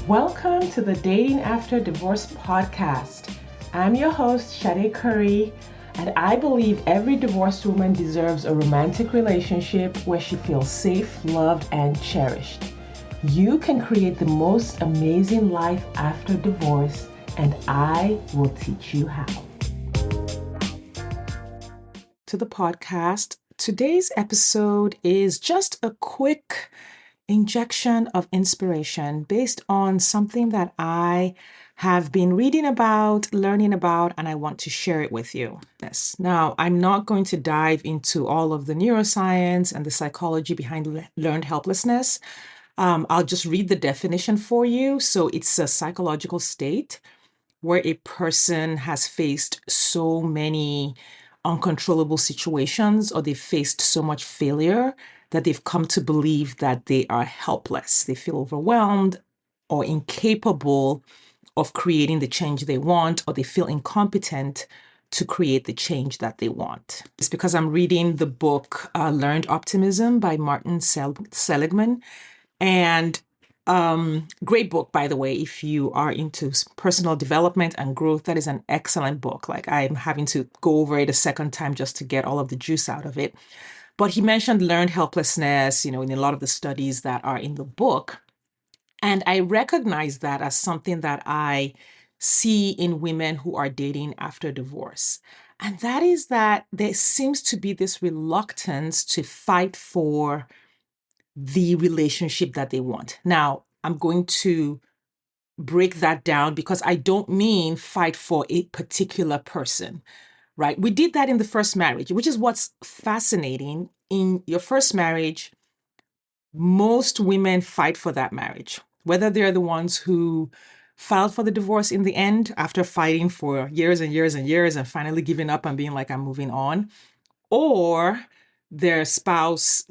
Welcome to the Dating After Divorce podcast. I'm your host, Shade Curry, and I believe every divorced woman deserves a romantic relationship where she feels safe, loved, and cherished. You can create the most amazing life after divorce, and I will teach you how. To the podcast, today's episode is just a quick injection of inspiration based on something that I have been reading about, learning about, and I want to share it with you. Yes. Now, I'm not going to dive into all of the neuroscience and the psychology behind learned helplessness. I'll just read the definition for you. So it's a psychological state where a person has faced so many uncontrollable situations or they've faced so much failure that they've come to believe that they are helpless. They feel overwhelmed or incapable of creating the change they want, or they feel incompetent to create the change that they want. It's because I'm reading the book Learned Optimism by Martin Seligman. And great book, by the way, if you are into personal development and growth. That is an excellent book. Like, I'm having to go over it a second time just to get all of the juice out of it. But he mentioned learned helplessness, in a lot of the studies that are in the book. And I recognize that as something that I see in women who are dating after divorce. And that is that there seems to be this reluctance to fight for the relationship that they want. Now, I'm going to break that down because I don't mean fight for a particular person, right? We did that in the first marriage, which is what's fascinating. In your first marriage, most women fight for that marriage, whether they're the ones who filed for the divorce in the end after fighting for years and years and years and finally giving up and being like, I'm moving on, or their spouse,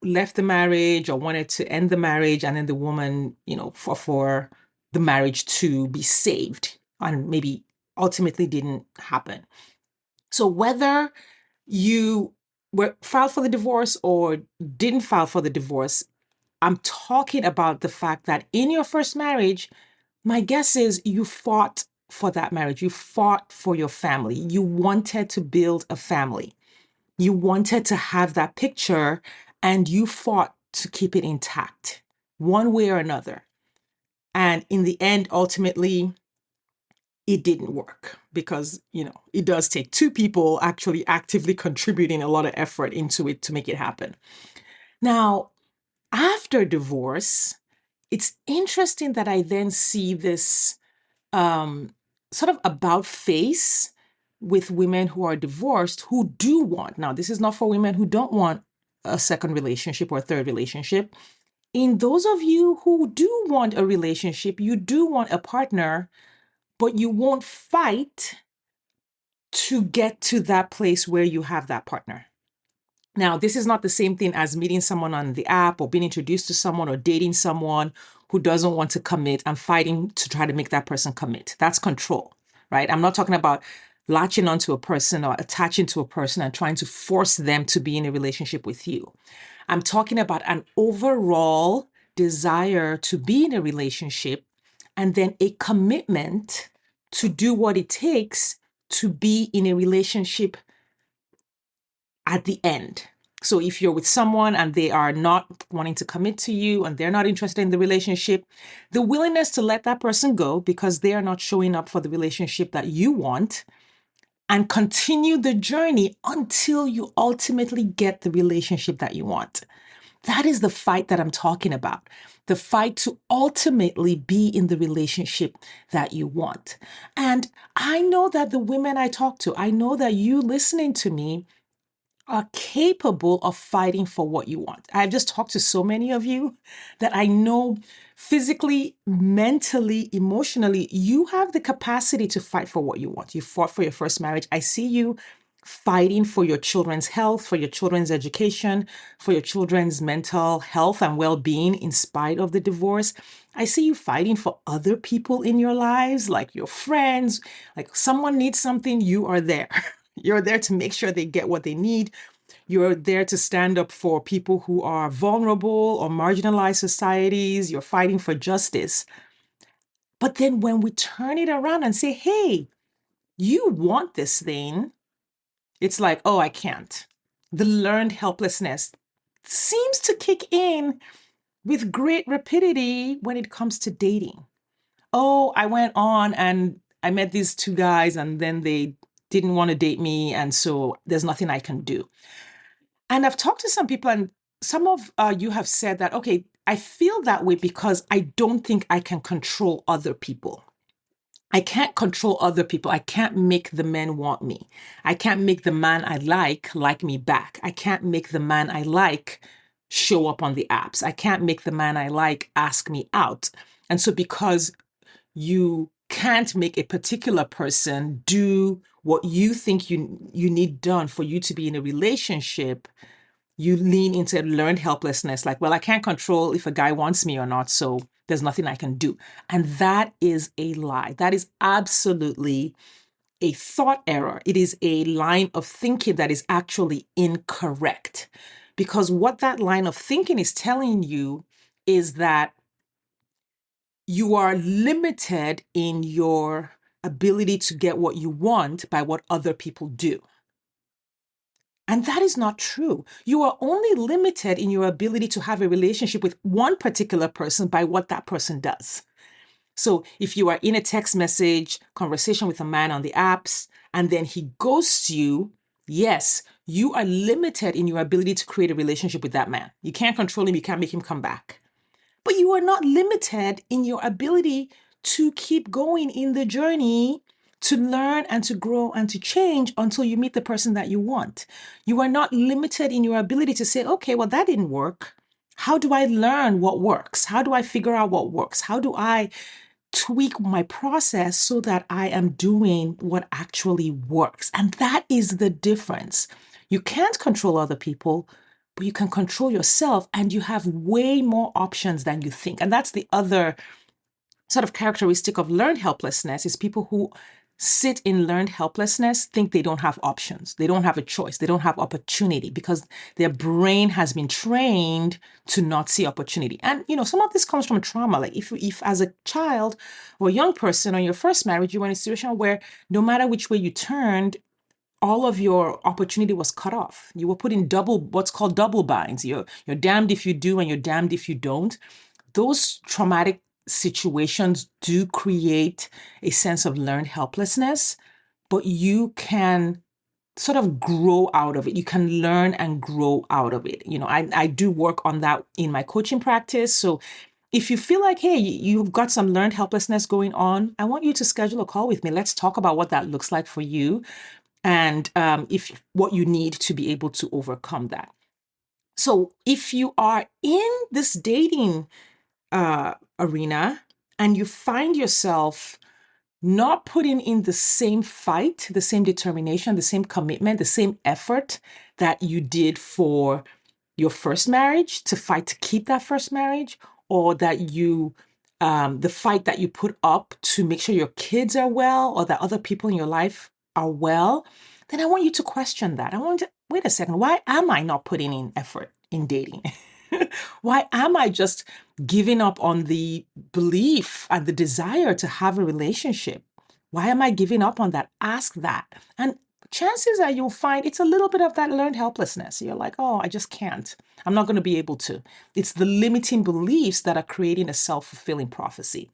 left the marriage or wanted to end the marriage, and then the woman, for the marriage to be saved, and maybe ultimately didn't happen. So whether you were filed for the divorce or didn't file for the divorce, I'm talking about the fact that in your first marriage, my guess is you fought for that marriage. You fought for your family. You wanted to build a family. You wanted to have that picture, and you fought to keep it intact one way or another. And in the end, ultimately, it didn't work because, it does take two people actually actively contributing a lot of effort into it to make it happen. Now, after divorce, it's interesting that I then see this sort of about face with women who are divorced who do want. Now, this is not for women who don't want a second relationship or a third relationship. In those of you who do want a relationship, you do want a partner, but you won't fight to get to that place where you have that partner. Now, this is not the same thing as meeting someone on the app or being introduced to someone or dating someone who doesn't want to commit and fighting to try to make that person commit. That's control, right? I'm not talking about latching onto a person or attaching to a person and trying to force them to be in a relationship with you. I'm talking about an overall desire to be in a relationship and then a commitment to do what it takes to be in a relationship at the end. So if you're with someone and they are not wanting to commit to you and they're not interested in the relationship, the willingness to let that person go because they are not showing up for the relationship that you want, and continue the journey until you ultimately get the relationship that you want. That is the fight that I'm talking about. The fight to ultimately be in the relationship that you want. And I know that the women I talk to, I know that you listening to me are capable of fighting for what you want. I've just talked to so many of you that I know physically, mentally, emotionally, you have the capacity to fight for what you want. You fought for your first marriage. I see you fighting for your children's health, for your children's education, for your children's mental health and well-being in spite of the divorce. I see you fighting for other people in your lives, like your friends, like someone needs something, you are there. You're there to make sure they get what they need. You're there to stand up for people who are vulnerable or marginalized societies. You're fighting for justice. But then when we turn it around and say, hey, you want this thing, it's like, oh, I can't. The learned helplessness seems to kick in with great rapidity when it comes to dating. Oh, I went on and I met these two guys and then they didn't want to date me. And so there's nothing I can do. And I've talked to some people, and some of you have said that, okay, I feel that way because I don't think I can control other people. I can't control other people. I can't make the men want me. I can't make the man I like me back. I can't make the man I like show up on the apps. I can't make the man I like ask me out. And so because you can't make a particular person do what you think you need done for you to be in a relationship, you lean into learned helplessness, like, well, I can't control if a guy wants me or not, so there's nothing I can do. And that is a lie. That is absolutely a thought error. It is a line of thinking that is actually incorrect. Because what that line of thinking is telling you is that you are limited in your ability to get what you want by what other people do. And that is not true. You are only limited in your ability to have a relationship with one particular person by what that person does. So if you are in a text message conversation with a man on the apps and then he ghosts you, yes, you are limited in your ability to create a relationship with that man. You can't control him, you can't make him come back. But you are not limited in your ability to keep going in the journey, to learn and to grow and to change until you meet the person that you want. You are not limited in your ability to say, okay, well, that didn't work. How do I learn what works? How do I figure out what works? How do I tweak my process so that I am doing what actually works? And that is the difference. You can't control other people, but you can control yourself, and you have way more options than you think. And that's the other sort of characteristic of learned helplessness, is people who sit in learned helplessness think they don't have options. They don't have a choice. They don't have opportunity because their brain has been trained to not see opportunity. And, some of this comes from trauma. Like if as a child or a young person or your first marriage, you were in a situation where no matter which way you turned, all of your opportunity was cut off. You were put in what's called double binds. You're damned if you do and you're damned if you don't. Those traumatic situations do create a sense of learned helplessness, but you can sort of grow out of it. You can learn and grow out of it. I do work on that in my coaching practice. So if you feel like, hey, you've got some learned helplessness going on, I want you to schedule a call with me. Let's talk about what that looks like for you, and if what you need to be able to overcome that. So if you are in this dating arena and you find yourself not putting in the same fight, the same determination, the same commitment, the same effort that you did for your first marriage, to fight to keep that first marriage, or that the fight that you put up to make sure your kids are well or that other people in your life are well, then I want you to question that. I want to, wait a second, why am I not putting in effort in dating? Why am I just giving up on the belief and the desire to have a relationship? Why am I giving up on that? Ask that. And chances are you'll find it's a little bit of that learned helplessness. You're like, oh, I just can't. I'm not going to be able to. It's the limiting beliefs that are creating a self-fulfilling prophecy.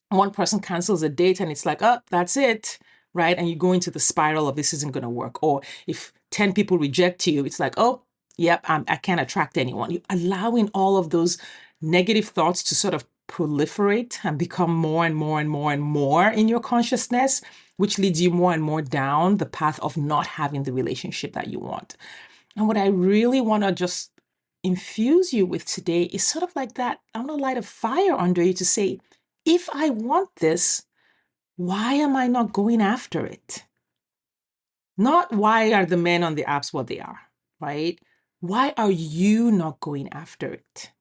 One person cancels a date and it's like, oh, that's it, right? And you go into the spiral of this isn't going to work. Or if 10 people reject you, it's like, oh, yep, I can't attract anyone. You're allowing all of those negative thoughts to sort of proliferate and become more and more and more and more in your consciousness, which leads you more and more down the path of not having the relationship that you want. And what I really want to just infuse you with today is sort of like that. I want to light a fire under you to say, if I want this, why am I not going after it? Not why are the men on the apps what they are, right? Why are you not going after it?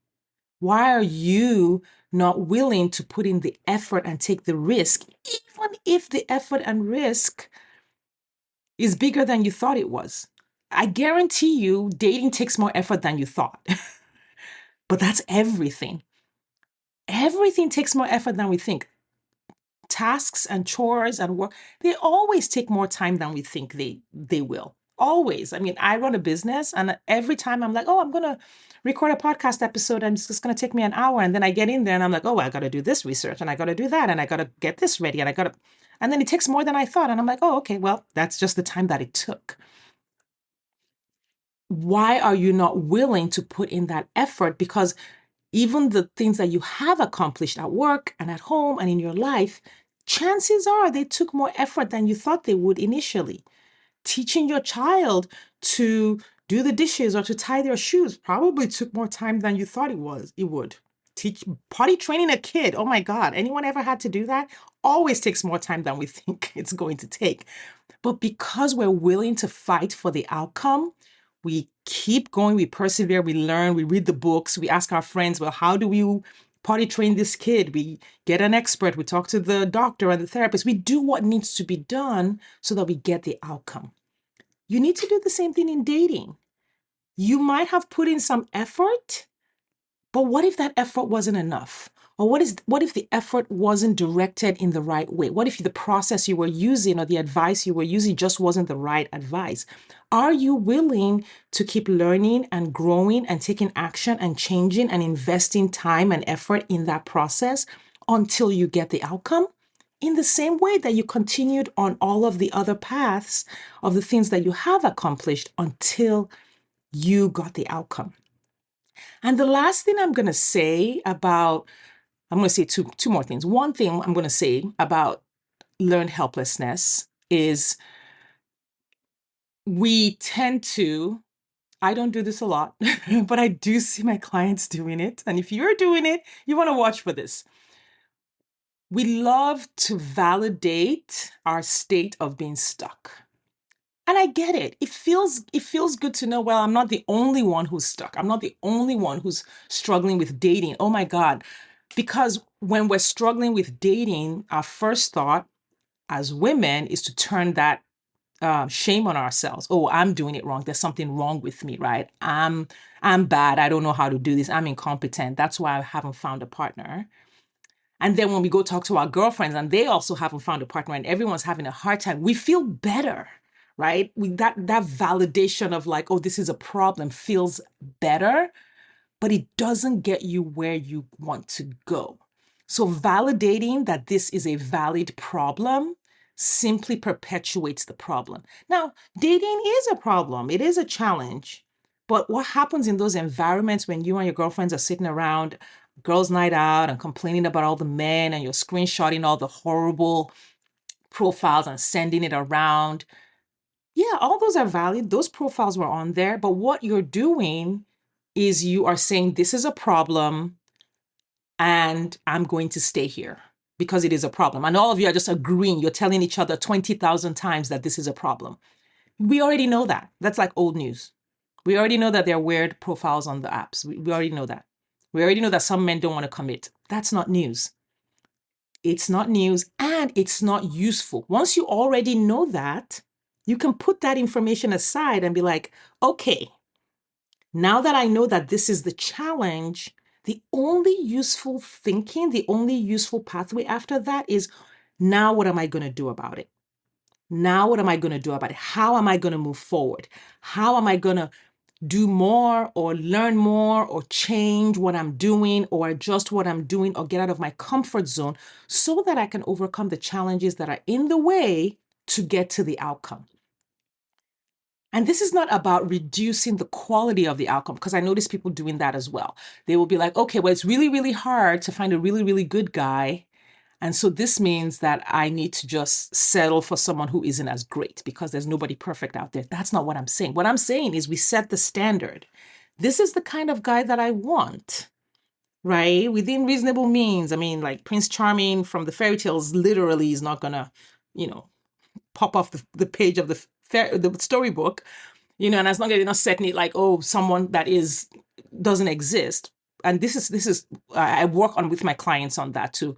Why are you not willing to put in the effort and take the risk, even if the effort and risk is bigger than you thought it was? I guarantee you, dating takes more effort than you thought. But that's everything. Everything takes more effort than we think. tasks and chores and work, they always take more time than we think they will. Always. I mean, I run a business, and every time I'm like, oh, I'm gonna record a podcast episode and it's just gonna take me an hour. And then I get in there and I'm like, oh, I gotta do this research and I gotta do that and I gotta get this ready and and then it takes more than I thought. And I'm like, oh, okay, well, that's just the time that it took. Why are you not willing to put in that effort? Because even the things that you have accomplished at work and at home and in your life, chances are they took more effort than you thought they would initially. Teaching your child to do the dishes or to tie their shoes probably took more time than you thought it would. Teach potty training a kid. Oh my God, anyone ever had to do that? Always takes more time than we think it's going to take. But because we're willing to fight for the outcome, we keep going, we persevere, we learn, we read the books, we ask our friends, well, how do we potty train this kid? We get an expert, we talk to the doctor and the therapist, we do what needs to be done so that we get the outcome. You need to do the same thing in dating. You might have put in some effort, but what if that effort wasn't enough? Or what if the effort wasn't directed in the right way? What if the process you were using or the advice you were using just wasn't the right advice? Are you willing to keep learning and growing and taking action and changing and investing time and effort in that process until you get the outcome? In the same way that you continued on all of the other paths of the things that you have accomplished until you got the outcome. And the last thing I'm going to say about, I'm going to say two more things. One thing I'm going to say about learned helplessness is we tend to, I don't do this a lot, but I do see my clients doing it. And if you're doing it, you want to watch for this. We love to validate our state of being stuck. And I get it. It feels good to know, well, I'm not the only one who's stuck. I'm not the only one who's struggling with dating. Oh my God. Because when we're struggling with dating, our first thought as women is to turn that shame on ourselves. Oh, I'm doing it wrong. There's something wrong with me, right? I'm bad. I don't know how to do this. I'm incompetent. That's why I haven't found a partner. And then when we go talk to our girlfriends and they also haven't found a partner and everyone's having a hard time, we feel better, right? That validation of like, oh, this is a problem feels better, but it doesn't get you where you want to go. So validating that this is a valid problem simply perpetuates the problem. Now, dating is a problem. It is a challenge. But what happens in those environments when you and your girlfriends are sitting around girls' night out and complaining about all the men and you're screenshotting all the horrible profiles and sending it around? Yeah, all those are valid. Those profiles were on there. But what you're doing is you are saying, this is a problem and I'm going to stay here because it is a problem. And all of you are just agreeing. You're telling each other 20,000 times that this is a problem. We already know that. That's like old news. We already know that there are weird profiles on the apps. We already know that. We already know that some men don't want to commit. That's not news. It's not news and it's not useful. Once you already know that, you can put that information aside and be like, okay, now that I know that this is the challenge, the only useful thinking, the only useful pathway after that is, now what am I going to do about it? Now what am I going to do about it? How am I going to move forward? How am I going to do more or learn more or change what I'm doing or adjust what I'm doing or get out of my comfort zone so that I can overcome the challenges that are in the way to get to the outcome? And this is not about reducing the quality of the outcome, because I notice people doing that as well. They will be like, okay, well, it's really, really hard to find a really, really good guy. And so this means that I need to just settle for someone who isn't as great because there's nobody perfect out there. That's not what I'm saying. What I'm saying is we set the standard. This is the kind of guy that I want, right? Within reasonable means. I mean, like Prince Charming from the fairy tales literally is not gonna, you know, pop off the page of the storybook, and as long as you're not setting it like, oh, someone that doesn't exist. And this is I work on with my clients on that to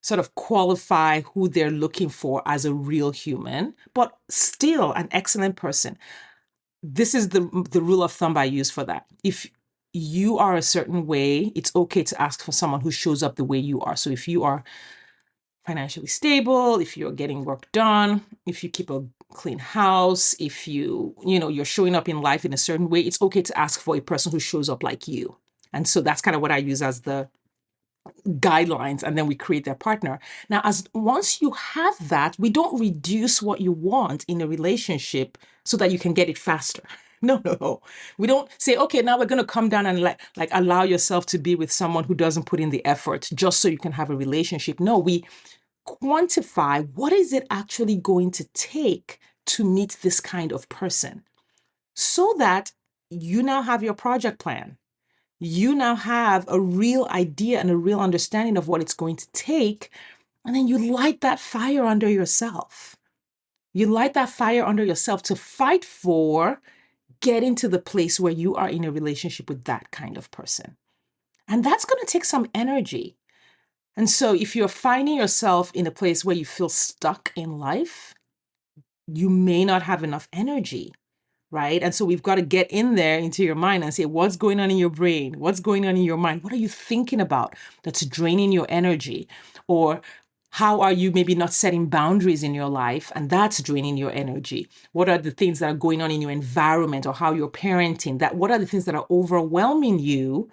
sort of qualify who they're looking for as a real human, but still an excellent person. This is the rule of thumb I use for that. If you are a certain way, it's okay to ask for someone who shows up the way you are. So if you are financially stable, if you're getting work done, if you keep a clean house, if you're showing up in life in a certain way, it's okay to ask for a person who shows up like you. And so that's kind of what I use as the guidelines, and then we create their partner. Now, as once you have that, we don't reduce what you want in a relationship so that you can get it faster. No. We don't say, okay, now we're going to come down and like allow yourself to be with someone who doesn't put in the effort just so you can have a relationship. No, we quantify what is it actually going to take to meet this kind of person so that you now have your project plan. You now have a real idea and a real understanding of what it's going to take. And then you light that fire under yourself. You light that fire under yourself to fight for getting to the place where you are in a relationship with that kind of person. And that's going to take some energy. And so if you're finding yourself in a place where you feel stuck in life, you may not have enough energy, right? And so we've got to get in there into your mind and say, what's going on in your brain? What's going on in your mind? What are you thinking about that's draining your energy? Or how are you maybe not setting boundaries in your life and that's draining your energy? What are the things that are going on in your environment or how you're parenting? What are the things that are overwhelming you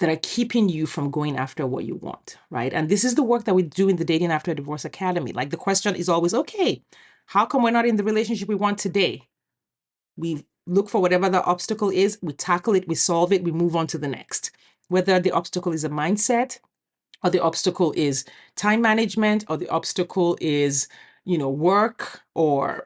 that are keeping you from going after what you want, right? And this is the work that we do in the Dating After Divorce Academy. Like the question is always, okay, how come we're not in the relationship we want today? We look for whatever the obstacle is, we tackle it, we solve it, we move on to the next. Whether the obstacle is a mindset, or the obstacle is time management, or the obstacle is, work, or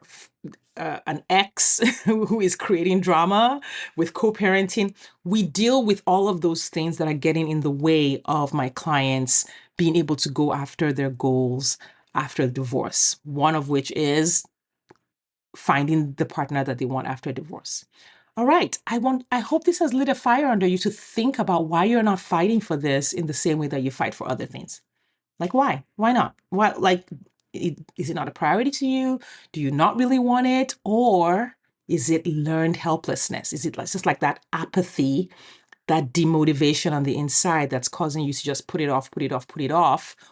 an ex who is creating drama with co-parenting. We deal with all of those things that are getting in the way of my clients being able to go after their goals after divorce. One of which is finding the partner that they want after divorce. All right. I hope this has lit a fire under you to think about why you're not fighting for this in the same way that you fight for other things. Like, why? Why not? Why, is it not a priority to you? Do you not really want it? Or is it learned helplessness? Is it just like that apathy, that demotivation on the inside that's causing you to just put it off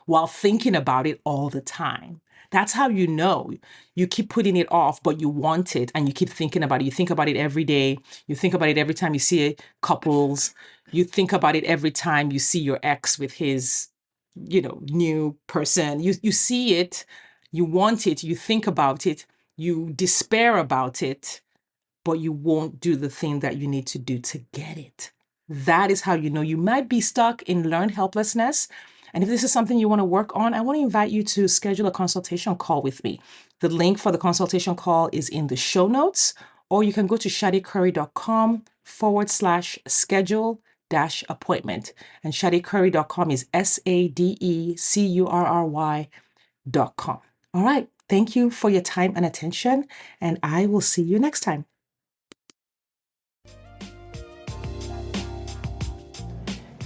while thinking about it all the time? That's how you know you keep putting it off, but you want it and you keep thinking about it. You think about it every day. You think about it every time you see couples. You think about it every time you see your ex with his, new person. You see it, you want it, you think about it, you despair about it, but you won't do the thing that you need to do to get it. That is how you know you might be stuck in learned helplessness. And if this is something you want to work on, I want to invite you to schedule a consultation call with me. The link for the consultation call is in the show notes, or you can go to shadecurry.com/schedule-appointment. And shadecurry.com is SADECURRY.com. All right. Thank you for your time and attention, and I will see you next time.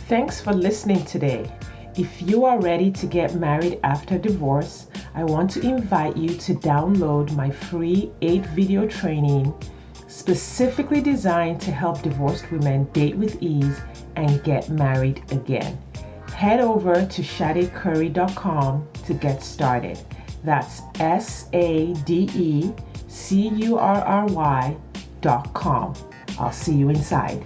Thanks for listening today. If you are ready to get married after divorce, I want to invite you to download my free 8-video training specifically designed to help divorced women date with ease and get married again. Head over to shadecurry.com to get started. That's SADECURRY.com. I'll see you inside.